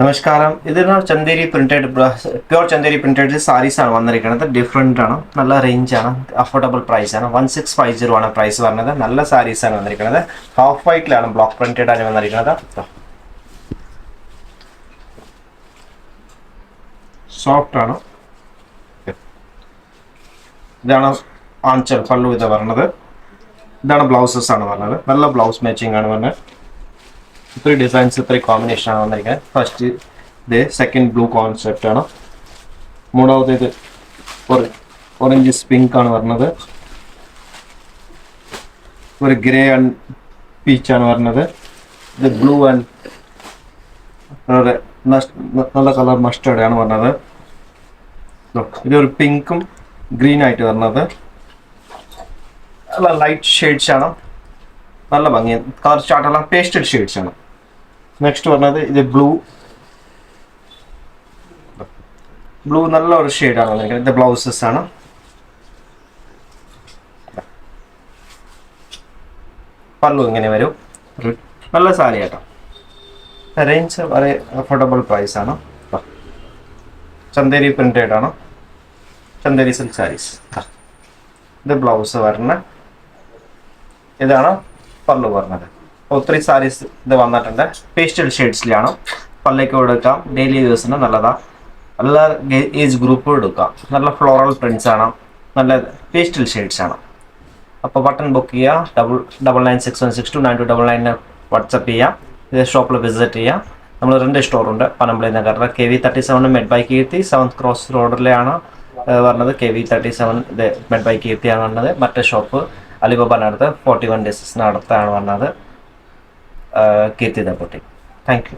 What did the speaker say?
നമസ്കാരം. ഇതിന് Chanderi printed pure Chanderi printed sarees ആണ് വന്നിരിക്കുന്നത്. ഡിഫറെൻ്റ് ആണ്, നല്ല റേഞ്ച് ആണ്, അഫോർഡബിൾ പ്രൈസ് ആണ്. 1650 ആണ് പ്രൈസ് പറഞ്ഞത്. നല്ല സാരീസ് ആണ് വന്നിരിക്കുന്നത്. ഹാഫ് വൈറ്റിലാണ് ബ്ലോക്ക് പ്രിന്റഡ് ആണ് വന്നിരിക്കുന്നത്. സോഫ്റ്റ് ആണ്. ഇതാണ് ആഞ്ചൽ പല്ലു ഇത് പറഞ്ഞത്. ഇതാണ് ബ്ലൗസസ് ആണ് പറഞ്ഞത്. നല്ല ബ്ലൗസ് മാച്ചിങ് ആണ് പറഞ്ഞത്. ഇത്ര ഡിസൈൻസ് ഇത്ര കോമ്പിനേഷൻ ആണ് വന്നിരിക്കുന്നത്. ഫസ്റ്റ് ഇത് സെക്കൻഡ് ബ്ലൂ കോൺസെപ്റ്റ് ആണ്. മൂന്നാമത് ഇത് ഓറഞ്ച് പിങ്ക് ആണ് പറഞ്ഞത്. ഒരു ഗ്രേ ആൻഡ് പീച്ച് ആണ് പറഞ്ഞത്. ഇത് ബ്ലൂ ആൻഡ് നല്ല കളർ മസ്റ്റേർഡ് ആണ് പറഞ്ഞത്. ഇതൊരു പിങ്കും ഗ്രീൻ ആയിട്ട് പറഞ്ഞത്. നല്ല ലൈറ്റ് ഷെയ്ഡ്സ് ആണ്. നല്ല ഭംഗി. കളർ ചാർട്ടെല്ലാം പേസ്റ്റഡ് ഷെയ്ഡ്സ് ആണ്. നെക്സ്റ്റ് പറഞ്ഞത് ഇത് ബ്ലൂ നല്ല ഒരു ഷെയ്ഡാണ് വന്നിരിക്കുന്നത്. ഇത് ബ്ലൗസസ് ആണ്. പല്ലു ഇങ്ങനെ വരും. നല്ല സാരി ആട്ടോ. റേഞ്ച് വളരെ അഫോർഡബിൾ പ്രൈസ് ആണ്. ചന്ദേരി പ്രിന്റഡ് ആണ്. ചന്ദേരി സിൽക്ക് സാരീസ്. ഇത് ബ്ലൗസ് പറഞ്ഞ ഇതാണ് പല്ലു പറഞ്ഞത്. ഒത്തിരി സാരീസ് ഇത് വന്നിട്ടുണ്ട്. പേസ്റ്റൽ ഷെയ്ഡ്സിലാണ്. പല്ലേക്ക് എടുക്കാം. ഡെയിലി യൂസിന് നല്ലതാണ്. എല്ലാ ഏജ് ഗ്രൂപ്പും എടുക്കാം. നല്ല ഫ്ലോറൽ പ്രിന്റ്സ് ആണ്. നല്ല പേസ്റ്റൽ ഷെയ്ഡ്സ് ആണ്. അപ്പോൾ ബട്ടൺ ബുക്ക് ചെയ്യുക. 9961629299 വാട്സപ്പ് ചെയ്യാം. ഇത് ഷോപ്പിൽ വിസിറ്റ് ചെയ്യാം. നമ്മൾ 2 സ്റ്റോറുണ്ട്. പനമ്പള്ളി നഗറിൽ KV 37 made by Keerthi 7th cross റോഡിലാണ് പറഞ്ഞത്. KV 37 ഇത് മെഡ് ബൈ കീർത്തിയാണ് പറഞ്ഞത്. മറ്റേ ഷോപ്പ് അലിബാബനടുത്ത് 41 ഡേയ്സിനടുത്താണ് പറഞ്ഞത്. കീർത്തി ദ ബുട്ടീക്ക്. Thank you.